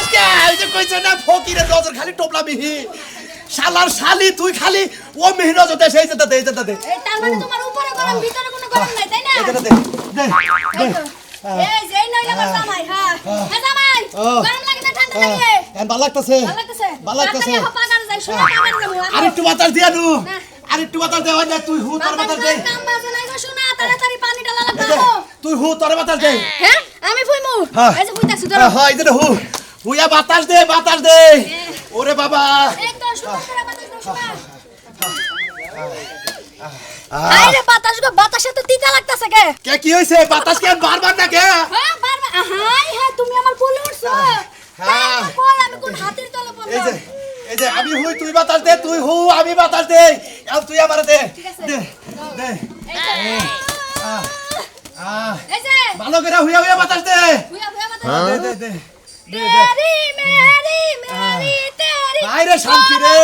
আজকে এই যে কইছ না ফকিরের নজর খালি টোপলা মিহি শালার শালি তুই খালি ও মিহি নজর দে সেই যেটা দে যেটা দে এই তার মানে তোমার উপরে গরম ভিতরে কোনো গরম নাই তাই না যেটা দে দে এই যে নই আমার জামাই হ্যাঁ হ্যাঁ জামাই গরম লাগে না ঠান্ডা লাগে এন ভালো লাগতেছে ভালো লাগতেছে পাগার যাই শোনা পাগার যাবো আরেকটু বাতাস দিয়া নু আরেকটু বাতাস দে না তুই হু তোর বাতাস দে কাম বাজে নাই গো শোনা তাড়াতাড়ি পানি ডালা লাগবে তুই হু তোর বাতাস দে হ্যাঁ আমি ফুইমু এই যে ফুইতাছি ধরো হ্যাঁ এই যে হু হুইয়া বাতাস দে ওরে বাবা এই তো সুন্দর করে বাতাস দাও শোনা আরে বাতাসে তো তিতা লাগতাছে কে কি হইছে বাতাস কেন বারবার না কে হ্যাঁ বারবার হাই হ্যাঁ তুমি আমার কোলে উঠছো হ্যাঁ কই আমি কোন হাতির তলে পড়লাম এই যে আমি হুই তুই বাতাস দে তুই হু আমি বাতাস দে আর তুই আমারে দে দে দে এই যে ভালো করে হুইয়া বাতাস দে হুইয়া বাতাস দে দে তেরি মেরি তেরি আইরে শান্তি রে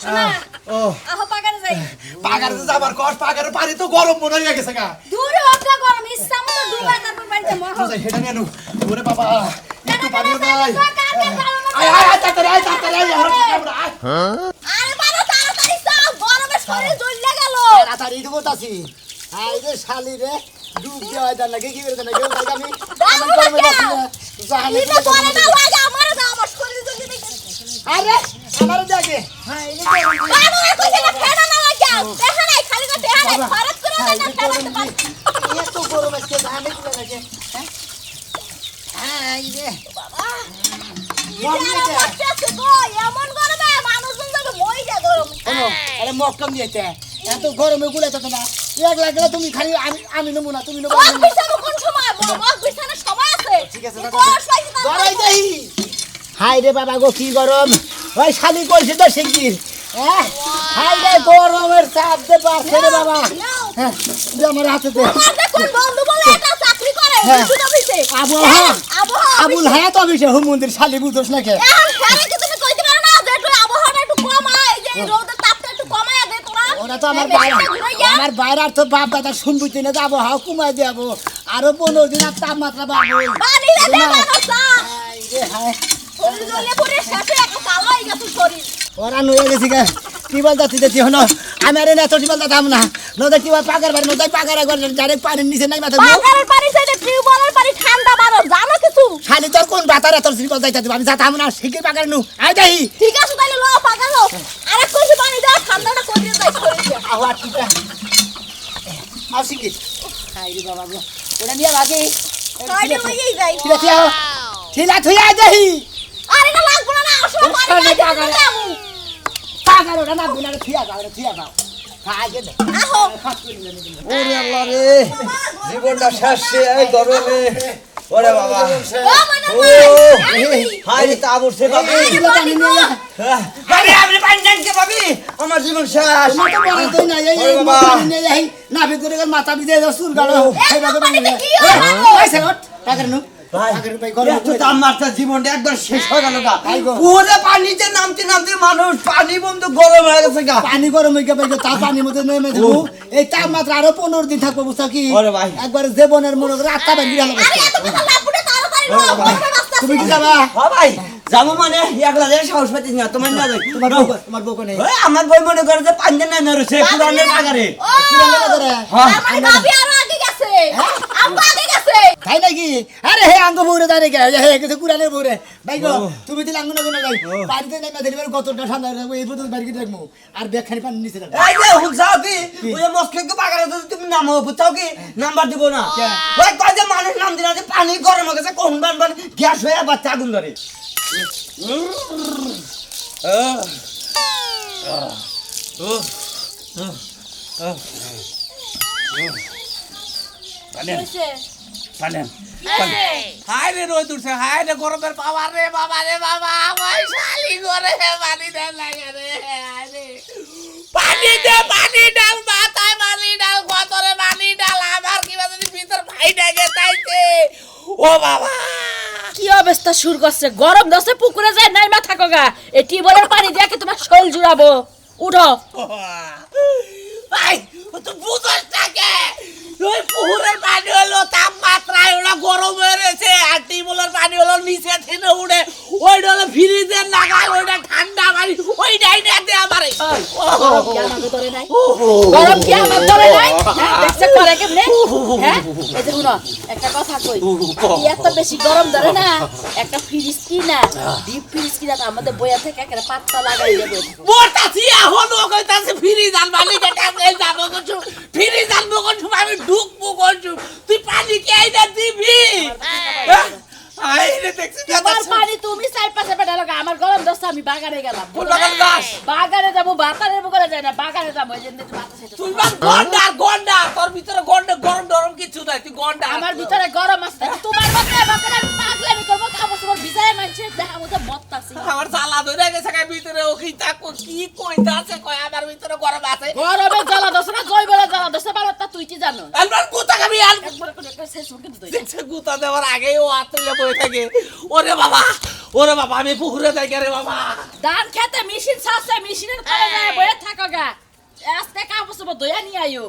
শোনা ও আহ পাগারে যাই পাগারে যাবার কষ্ট পাগারে পানি তো গরম মনে হয়ে গেছে গা দূরে হকা গরম ইচ্ছা মতো ডুবাই তারপর বাড়িতে মহ তুই হেডা নিয়ে নো ওরে বাবা একটু পানি নাই আয় তাড়াতাড়ি আয় আরে বাবা তাড়াতাড়ি সব গরমে শরীর জ্বলে গেল তাড়াতাড়ি ঢুকতাছি আইরে শালি রে ডুব দেওয়া যায় না কি করে দেন কেউ ভাই আমি গরমে বসি না জাহানে এটা বলে না লাগে আমার দাও আমার শরীর জ্বলে গেছে আরে আমার দেখে হ্যাঁ এই বাবা কইছে না ফেনা না লাগাও দেখা নাই খালি গো দেখা নাই খরচ করে না ফেনাতে পার এত গরম আজকে জাহানে কি লাগে হ্যাঁ আইরে বাবা এমন গরমে মানুষজন যাবে মই যা গরম আরে মক্কম দিয়েছে এত গরমে গুলে তো না এক লাগলে তুমি খালি আমি নেবো না তুমি নেবো মগ বিছানো কোন সময় মগ বিছানোর সময় আছে ঠিক আছে গড়াই দেই হাই রে বাবা গো কি গরম ওই শালি কইছে তো শিগগির হ্যাঁ হাই রে গরমের চাপ দে পারছে রে বাবা হ্যাঁ দে আমার হাতে দে আমার কোন বন্ধু বলে এটা চাকরি করে শুধু অফিসে আবুল হায়াত অফিসে হুম মন্দির শালি বুঝছ না কে এখন ফেরে কি তুমি কইতে পারো না যে একটু আবহাওয়াটা একটু কমায় এই যে রোদের তাপটা একটু কমায় দে তোরা ওরা তো আমার বাইরে আর তো বাপ দাদা শুনবুতি না যাবো হাও কমাই দেবো আরো 15 দিন আর তাপমাত্রা বাড়বে বানিলে দে মানুষা হাই রে হাই শরীর জ্বলে পড়ে শেষে একটা কালো হয়ে গেছে শরীর ওরা নয়ে গেছি গা টিবল যাচ্ছি দেখি হনো আমি আর এত টিবল যাতাম না নদে টিবল পাকার বাড়ি নদে পাকার একবার ডাইরেক্ট পানির নিচে নাই মাথা পাকারের পানি সাইডে টিউবওয়েলের পানি ঠান্ডা বারো জানো কিছু শালি তোর কোন বাতার এত টিবল যাইতে আমি যাতাম না শিখে পাকার নু আই যাই ঠিক আছে তাইলে লো পাকালো আরেক কইছি পানি দাও ঠান্ডাটা করিয়ে যাই শরীরে আওয়া ঠিক আছে আও শিখি হাই রে বাবা গো ওরা নিয়ে লাগে সাইডে লইই যাই ঠিক আছে আও ঠিলা থুইয়া যাই আরে না লাগবো না আসলে পানি দাও পাকার ওটা না বিনা থুইয়া দাও খাই দে আহো ওরে আল্লাহ রে জীবনটা শেষ এই গরমে ওরে বাবা ও মনে হাই তা বসে বাবা আরে আপনি পানি দেন কে ভাবি আমার জীবন শেষ মাথা বড় তো না এই নিয়ে যাই না ভিতরে মাথা বিদে সুর গালো এইভাবে বানিয়ে পয়সা নট পাকার নু ভাই এত দাম মারতা জীবনটা একবার শেষ হয়ে গেল গা পুরো পানিতে নামতে মানুষ পানি বন্ধ গরম হয়ে গেছে গা পানি গরম হয়ে গেছে তা পানির মধ্যে নেমে দেবো এই তাপমাত্রা আরো 15 দিন থাকবো বুঝছো কি একবার জীবনের মনে করে রাতটা বেরিয়ে গেল আরে এত কথা লাপুটে তাড়াতাড়ি লো তুমি কি যাবা হ্যাঁ ভাই যাবো মানে একলা যে সাহস পাইছিস না তোমার না যাই তোমার বউ কোনে ওই আমার বই মনে করে যে পানি না না রছে কুরআনের পাগারে কুরআনের বাজারে হ্যাঁ আমার ভাবি আরো আগে গেছে আম্মা আগে গেছে তাই নাকি আরে হে আঙ্গ বউরে দাঁড়িয়ে গে হে কিছু কুরআনের বউরে ভাই গো তুমি দিলে আঙ্গ না যাই বাড়িতে নাই না দিলে কতটা ঠান্ডা রাখবো এই পর্যন্ত বাড়িতে রাখবো আর ব্যাগখানি পানি নিচে রাখবো এই যে হুঁসাও কি ওই মস্কে পাগারে তুমি নামো বুঝাও কি নাম্বার দিব না ওই কয় যে মানুষ নাম দিনা যে পানি গরম হয়ে গেছে কোন বান গ্যাস হয়ে বাচ্চা আগুন ধরে হাই রে রোদ উঠছে হাই রে গরমের পাওয়ার রে বাবা আমার শালি করে পানি দেন লাগে রে পানি ডাল মাথায় পানি ডাল গতরে পানি ডাল আমার কি বাজে ভিতর ভাই ডাকে তাইতে ও বাবা কি অবস্থা শুরু করছে গরম দশে পুকুরে যায় নাই মা থাকো গা এই টিউবওয়েলের পানি দিয়ে কি তোমার শরীর জুড়াবো উঠো ভাই তো বুঝছ থাকে ওই পুকুরের পানি হলো তাপমাত্রায় ওরা গরম হয়ে রয়েছে আর টিউবওয়েলের পানি হলো গরম কি আমাকে ধরে নাই গরম কি আমাকে ধরে নাই হ্যাঁ দেখছে করে কেমনে হ্যাঁ এই যে শুনো একটা কথা কই কি এত বেশি গরম ধরে না একটা ফ্রিজ কিনা ডিপ ফ্রিজ কিনা আমাদের বইয়া থেকে একটা পাত্তা লাগাই দেবে মোরতাছি এখন ও কইতাছে ফিরি জাল মালিক টাকা যাবো কিছু ফিরি জাল বকন আমি ঢুকবো কোন তুই পানি কে আইদা দিবি আইরে দেখছিস তোমার পানি তুমি সাইড পাশে পেটা লাগা আমার গরম দস্তা আমি বাগানে গেলাম কোন বাগান দাস বাগানে যাবো বাতানের বকরে যায় না বাগানে যাবো এই জন্য বাতাস এটা তুই বাস গন্ডা তোর ভিতরে গন্ডা গরম গরম কিছু নাই তুই গন্ডা আমার ভিতরে গরম আছে তোমার মাথায় বাগানে পাগলামি করব খাবো তোমার বিজায় মানছে দেখা মতো মত্তাছি আমার জ্বালা ধরে গেছে গায় ভিতরে ও কি তাকো কি কইতাছে কয় আমার ভিতরে গরম আছে গরমে জ্বালা দছ না জয়বেলা জ্বালা দছ পারতা তুই কি জানো আলবার গুতা খাবি আর একবার করে একটা শেষ হয়ে কিন্তু দেখছে গুতা দেওয়ার আগে ও আতলে বই থাকে ওরে বাবা আমি পুকুরে যাই রে বাবা ধান খেতে মেশিন ছাছে মেশিনের পরে যায় বয়ে থাকো গা আজকে কাপড় সব দয়া নিয়ে আইও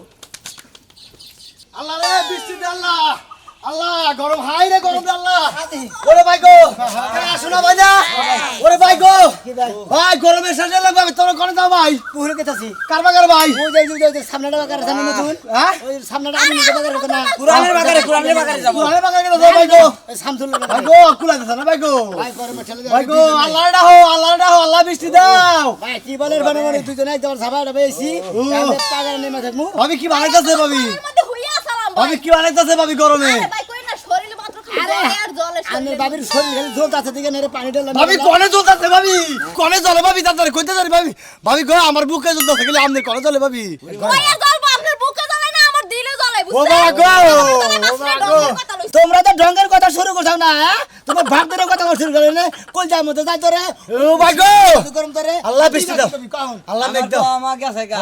আল্লাহ রে বৃষ্টি দে আল্লাহ আল্লাহ গরম হাই রে গরম দে আল্লাহ ওরে ভাই গো আসো না ভাই না ওরে ভাই গো ভাই গরমে শেষে লাগবে আমি তোর কোনে যাও ভাই পুকুরে গেতাছি কারবা কর ভাই ওই যাই সামনেটা বাগারে সামনে নতুন হ্যাঁ ওই সামনেটা আমি নিজে বাগারে না কুরআনের বাগারে যাব কুরআনের বাগারে যাও ভাই গো সামথুল ভাই গো কুলা দিছ না ভাই গো ভাই গরমে ঠেলে ভাই গো আল্লাহ ডাও আল্লাহ বৃষ্টি দাও ভাই কি বলের বানে দুইজনে একদম সাবাটা বেশি আমাদের পাগারে নেমে থাকমু ভাবি কি বানাইতাছে ভাবি মধ্যে হইয়া সালাম ভাবি কি বানাইতাছে ভাবি গরমে আরে ভাই কই না শরীরে মাত্র খালি আর জলে আনের বাবির শরীর খালি জল আছে দিকে নেরে পানি ঢাললাম ভাবি কোনে জ্বলতাছে ভাবি কোনে জ্বলে ভাবি তাড়াতাড়ি কইতে যারি ভাবি ভাবি গো আমার বুকে জ্বলতাছে খালি আমনে কোনে জ্বলে ভাবি কইয়া জলবো আপনার বুকে জ্বলে না আমার দিলে জ্বলে ও বাবা গো তোমরা তো ঢঙ্গের কথা শুরু করছো না তোমার ভাগদের কথা শুরু করে না কই যাই মতো যাই তোরে ও ভাই গো গরম তোরে আল্লাহ বৃষ্টি দাও আল্লাহ মেঘ দাও আমাকে আছে গা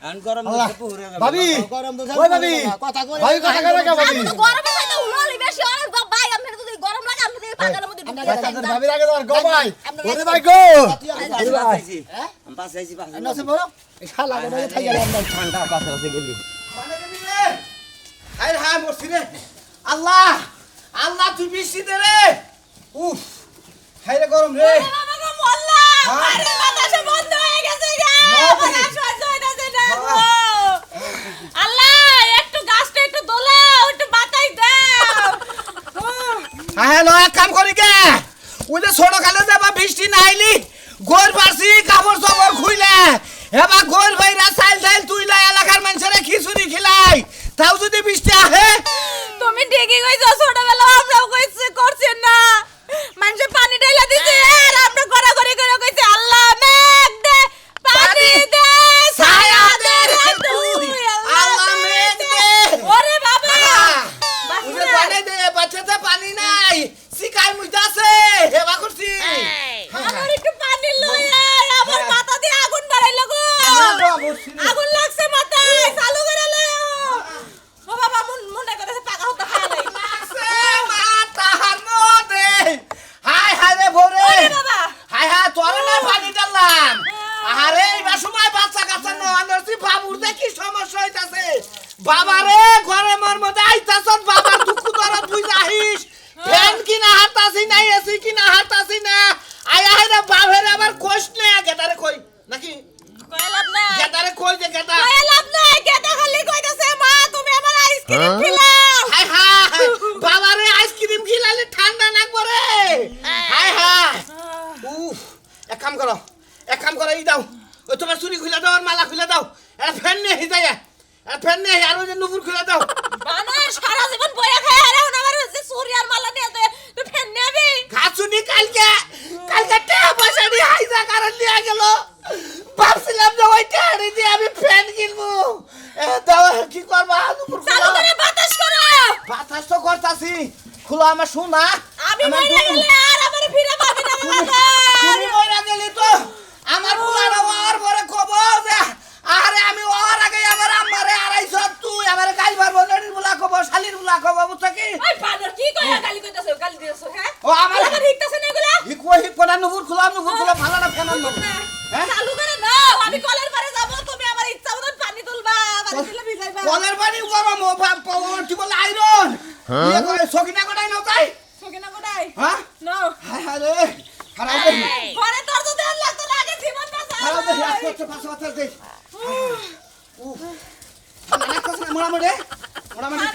আন গরম পুকুরে যাব ভাবি গরম তো ওই ভাবি কথা কই ভাই কথা কই না ভাবি গরমে হয়তো উলালি বেশি অনেক ভাই আপনার যদি গরম লাগে আপনি যদি পাগালের মধ্যে ঢুকে ভাবি আগে তোর গো ভাই ওরে ভাই গো আমি পাশে আইছি পাশে নসে বড় এই শালা গো থাই গেল আমরা ঠান্ডা পাশে আছে গেলি হায় মরছি রে আল্লাহ তুই বৃষ্টি দে রে উফ হায় রে গরম রে বাবা গো মোল্লা আরে বাতাসে বন্ধ হয়ে গেছে গা আমার সহ্য হইতাছে না গো আল্লাহ একটু গাছটা একটু দোলাও একটু বাতাই দাও হ্যালো এক কাম করি কে ওই যে ছোট কালে যাবা বৃষ্টি না আইলি গোর পারছি কাপড় চোপড় খুইলে এবার গোর ভাইরা চাইল তুইলা এলাকার মানুষেরা খিচুড়ি খিলাই তাও যদি বৃষ্টি আহে তুমি ঠিকই কইছো ছোটবেলা আমরাও কইছি করছেন না মানুষে পানি ঢাইলা দিছে আর আমরা গড়াগড়ি করে কইছি আল্লাহ মেঘ দে পানি দে ছায়া দে রে তুই আল্লাহ মেঘ দে ওরে বাবা উনি পানি দে বাচ্চাতে পানি নাই শিকার মুইতাছে হেবা করছি আমার একটু পানি লই আয় আমার মাথা দিয়ে আগুন বাড়াইলো গো আগুন লাগছে মাথায় চালু করে লই ও বাবা মনে করে পাকা হতে খালাই আছে মাথার মধ্যে হায় রে ভোরে ওরে বাবা হায় তোর না পানি ডাললাম আরে এইবার সময় বাচ্চা কাচ্চা নছি বাবুর যে কি সমস্যা হইতাছে বাবা রে ঘরে মর মধ্যে আইতাছ বাবার দুঃখ দরা তুই যাহিস ফ্যান কিনা হাতাছি না এসি কিনা হাতাছি না আয়া রে বাবের আবার কোশ নে গেটারে কই নাকি কইলাম না গেটারে কই যে গেটা কইলাম না কেটা খালি কইতাছে মা তুমি আমার আইসক্রিম খিলাও হায় বাবা রে আইসক্রিম খিলালে ঠান্ডা লাগবে রে হায় উফ এক কাম করো ই দাও ওই তোমার চুরি খুলে দাও আর মালা খুলে দাও এটা ফ্যান নিয়ে হি যায় এটা ফ্যান নিয়ে আর ওই যে নুপুর খুলে দাও বানা সারা জীবন বইয়া খায় আরে আমার যে সূর্যার মালা নিয়ে তুই ফেন নেবি ঘাসুনি কালকে টাকা পয়সা দিয়ে হাইজা কারণ নিয়ে গেল ভাবছিলাম যে ওই টাকা দিয়ে আমি ফ্যান কিনবো দাও কি করবা নুপুর চালু খুলে করে বাতাস করো বাতাস তো করতাছি খুলো আমার শোনা আমি মরে গেলে আর আমার ফিরে পাবি না বাবা তুমি মরে গেলি তো আমার পুলারা ওর পরে খবর দে আরে আমি ওর আগে আমার আম্মারে আড়াইশ তুই আমার গাল মারবো নড়ির বুলা খবর শালির বুলা খবর বুঝছ কি ওই বানর কি কইয়া গালি কইতাছে গালি দিছস হ্যাঁ ও আমার হিকতাছে না এগুলা হিকোনা নুপুর খুলা ভালো ফেনান হ্যাঁ চালু করে নাও আমি কলের পারে যাব তুমি আমার ইচ্ছা মতন পানি তুলবা পানি তুলে ভিজাইবা কলের পানি গরম ও কি বলে আয়রন ইয়ে করে সকিনা কোটাই নাও তাই সকিনা কোটাই হ্যাঁ নাও হায় রে খারাপ ঘরে তোর যদি আর লাগতো না আগে জীবন বাঁচা খারাপ দে পাঁচ বছর দে মোটামুটি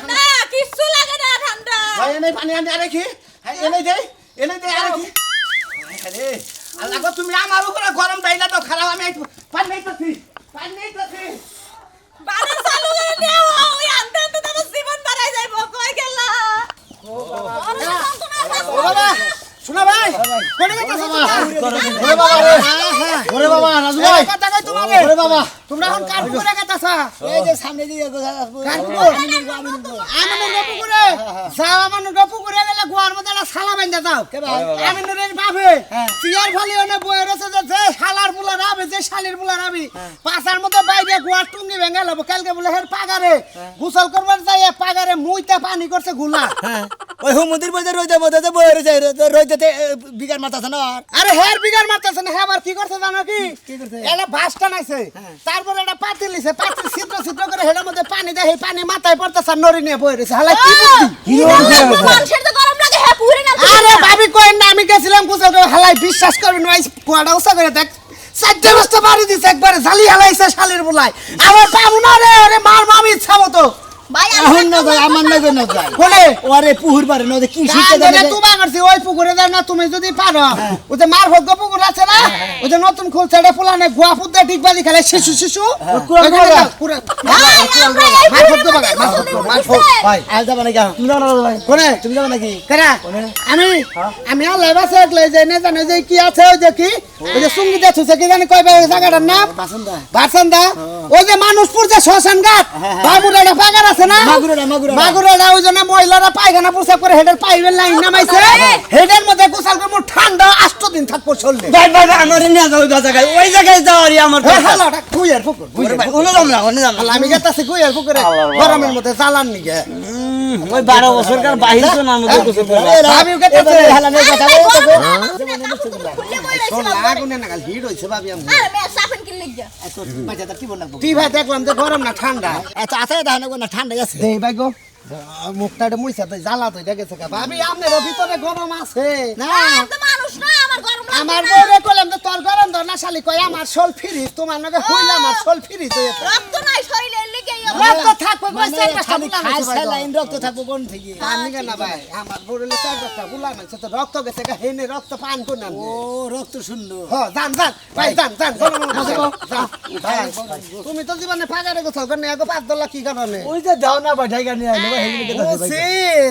ঠান্ডা কিচ্ছু লাগে না ঠান্ডা ভাই এনে পানি আনি আরে কি এনে দে আরে কি আরে আল্লাহ গো তুমি আমার উপরে গরম দাইলা তো খারাপ আমি পানি নেইতাছি বাজার চালু করে দেও ওই আনতে আনতে তো আমার জীবন দাঁড়ায় যাইব কই গেলা ও বাবা শোনা ভাই কোনে গেছস ওরে বাবা রে ওরে বাবা রাজু ভাই কথা কই তোমারে ওরে বাবা তোমরা এখন কার পুকুরে গেছাছা এই যে সামনে দিয়ে কার পুকুর আমিনুর পুকুরে যাও আমিনুর পুকুরে গেলে গোয়ার মধ্যে একটা শালা বাইন্দা যাও কে ভাই আমিনুরের বাপে সিয়ার ফলি ওনে বইয়ের আছে যে শালার বুলা রাবে যে শালির বুলা রাবি পাছার মধ্যে বাইরে গোয়ার টুঙ্গি ভেঙে লব কালকে বলে হের পাগারে গোসল করবার যায় পাগারে মুইতে পানি করছে গুলা ওই হুমুদির মধ্যে রইদের মধ্যে যে বইরে যায় রইতে বিগার মারতাছে না আরে হের বিগার মারতেছে না হেবার কি করছে জানো কি এটা বাস টানাইছে তারপর এটা পাতিল লিছে পাতিল ছিদ্র করে হেডের মধ্যে পানি দেয় এই পানি মাথায় পড়তেছে নড়ি নিয়ে বই রইছে হালাই কি বুদ্ধি মানুষের তো গরম লাগে হ্যাঁ পুরে না আরে ভাবি কই না আমি গেছিলাম গোসল করে হালাই বিশ্বাস করবেন ওই কোয়াডা উসা করে দেখ সাইডে বস্তা মারি দিছে একবারে জালি হালাইছে শালির বুলাই আমার পাবো না রে আরে মার মামি ইচ্ছা মতো ভাই এখন না যায় আমার না যায় না যায় বলে ওরে পুহুর পারে না কি শিখতে কান্দে দেবে তুমি করছি ওই পুকুরে দাও না তুমি যদি পারো ওই যে মার ভোগ পুকুর আছে না ওই যে নতুন খুলছে এটা ফুলানে গোয়া ফুদ্দা ডিগবাজি খেলে শিশু ভাই আজ যাবে নাকি তুমি যাবে না ভাই কোনে তুমি যাবে নাকি কেনা আমি আর লেবাসে একলাই যাই না জানো যে কি আছে ওই যে কি ওই যে সুঙ্গি দেখছো কি জানি কই জায়গাটার নাম বাসন্দা ওই যে মানুষপুর যে শ্মশান ঘাট বাবুরাটা পাগার আছে না মাগুরাটা ওই জন্য মহিলারা পায়খানা প্রসাব করে হেডের পাইবেন লাইন নামাইছে হেডের মধ্যে গোসল করে মোট ঠান্ডা 8 দিন থাকবো চললে ভাই আমার নিয়ে যাও জায়গায় ওই জায়গায় যাওয়ারই আমার হালাটা কুইয়ার পুকুর ওনে যাম না আমি গেতাছি কুইয়ার পুকুরে গরমের মধ্যে জ্বালান নিগে ওই 12 বছরকার বাহির তো নাম গোসল করে আমি গেতাছি হালানের কথা শোন আগুনে না কাল হিট হইছে ভাবি আমি আরে মে সাফেন কি লিখ যা তুই ভাই দেখলাম যে গরম না ঠান্ডা আচ্ছা আচ্ছা দাও না ঠান্ডা আছে দেই ভাই গো মুখটা মুইছা তো জ্বালা তো দেখেছে ভাবি আপনার ভিতরে গরম আছে না তো মানুষ না আমার গরম লাগে আমার বউরে কইলাম যে তোর গরম ধর না শালি কই আমার শোল ফ্রি তোমার নাকি হইলা আমার শোল ফ্রি তো রক্ত নাই শরীরে লেগে রক্ত থাকবে কইছে একটা খালি সাবুলা খাইছে লাইন রক্ত থাকবো কোন থেকে আমি না ভাই আমার বউরে চার রক্ত বুলা মানছে তো রক্ত গেছে হেনে রক্ত পান কোন না ও রক্ত শূন্য হ্যাঁ জান ভাই জান গরম ভাই তুমি তো জীবনে ফাগারে গোছল করে আগে 5 ডলার কি কারণে ওই যে দাও না ভাই ঢাকা নিয়ে আইলো ভাই হেলিকে দাও ভাই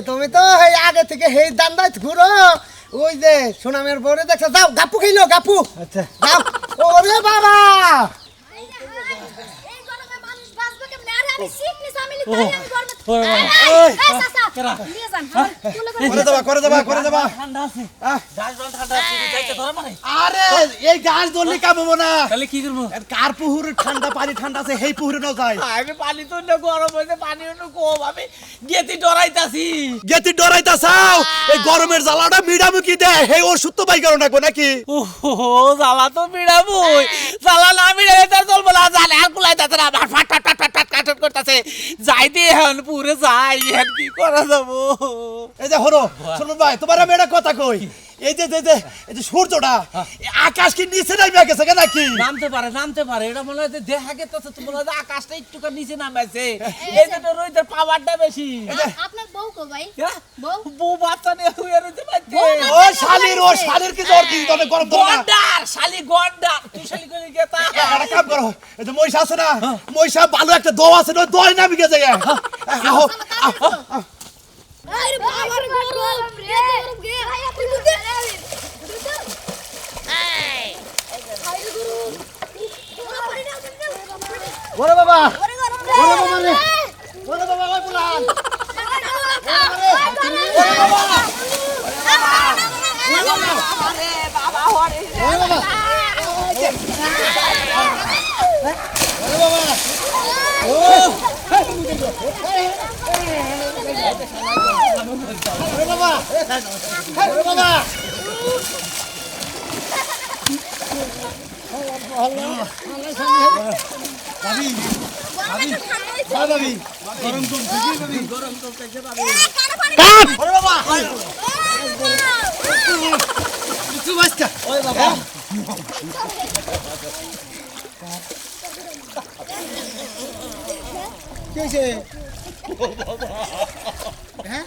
তুমি তো এই আগে থেকে হেই দান্দাই ঘুরো ওই যে সোনামের বউরে দেখছ যাও গাপু খাইলো গাপু আচ্ছা যাও ওরে বাবা এই গরমে মানুষ বাঁচবে কেমনে আরে আমি সিকনেস আমি লিখে আমি গরমে ওই এই চাচা নিয়ে যান তুলে করে দেবা ঠান্ডা আছে ঠান্ডা আছে যাইতে ধরে মানে আরে এই গাছ দলি কাবো না তাহলে কি করবো কার পুহুরে ঠান্ডা পানি ঠান্ডা আছে হেই পুহুরে না যায় আমি পানি তো না গরম হইছে পানি অন্য কম আমি গেতি ডরাইতাছি গেতি ডরাইতা চাও এই গরমের জ্বালাটা মিডামুকি দেয় হে ওষুধ তো বাই করো না নাকি ওহো জ্বালা তো মিড়াবই জ্বালা না মিড়ালে তার চলবো না জালে আর কুলাইতাছে না আমার ফাট ফাট ফাট ফাট ফাট কাটট করতেছে যাইতে এখন পুরে যাই এখন কি করা যাবো এই যে হরো শুনুন ভাই তোমার আমি একটা কথা কই এই যে সূর্যটা আকাশ কি নিচে নামে গেছে নাকি নামতে পারে এটা মনে হয় যে দেখা গেছে তো মনে হয় যে আকাশটা একটু নিচে নামাইছে এই যে তো রোদের পাওয়ারটা বেশি আপনার বউ কো ভাই হ্যাঁ? বউ বউ বাচ্চা নিয়ে শুয়ে রয়েছে বাড়িতে। ও শালির কি জ্বর কি তবে গরম ধরে না গন্ডার শালি গন্ডার তুই শালি করে গেতা একটা কাম করো এই যে মহিষা আছে না মহিষা ভালো একটা দোয়া আছে না দোয় নামি গেছে আহো আরে বাবার গরম রে গে ভাই আপনি বুঝে এই হাই গুরু ওরে বাবা ওরে গরম রে ওরে বাবা ওই পুলান কি হয়েছে হ্যাঁ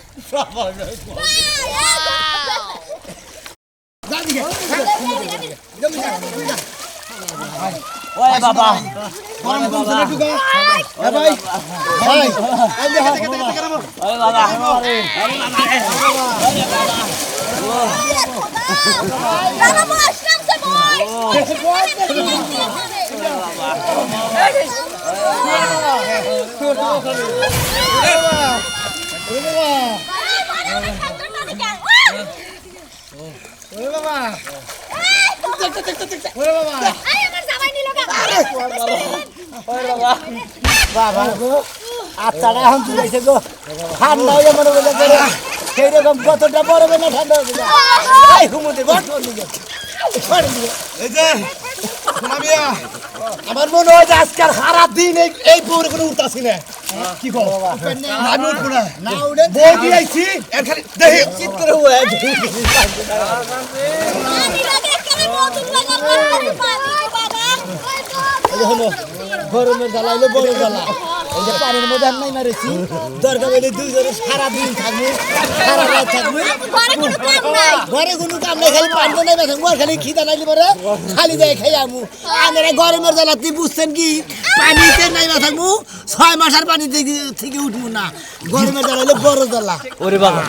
যা দিকে জলদি যা ওই বাবা গরম করছে না টুকা এ ভাই ভাই এই যে হাত ওই বাবা আরে দাদা বস নামছে বই ওরে বাবা ওরে বাবা বাবা গো আত্মাটা এখন চলেছে গো ঠান্ডা হয়ে মনে বলে করে সেই রকম কতটা বড় না ঠান্ডা হয়ে যায় এই ঘুমোতে বট এই যে শোনা মিয়া আমার মনে হয় যে আজকাল সারা দিন এই বউরে কোনো উঠতাছি না কি কর আমি উঠবো না না উড়ে বউ দিয়ে আইছি এর খালি দেখি চিত্র হয়ে হলো গরমের জ্বালা হলো বড় জ্বালা এই যে পানির মধ্যে আমি নাই মারেছি দরকার হলে দুইজনে সারাদিন থাকবো সারা রাত থাকবো ঘরে কোনো কাম নাই খালি পানি নাই থাকবো আর খালি খিদা নাইলে পরে খালি যায় খাই আমু আমরা গরমের জ্বালা তুই বুঝছেন কি পানিতে নাই থাকবো 6 মাসের পানি থেকে উঠবো না গরমের জ্বালা হলো বড় জ্বালা ওরে বাবা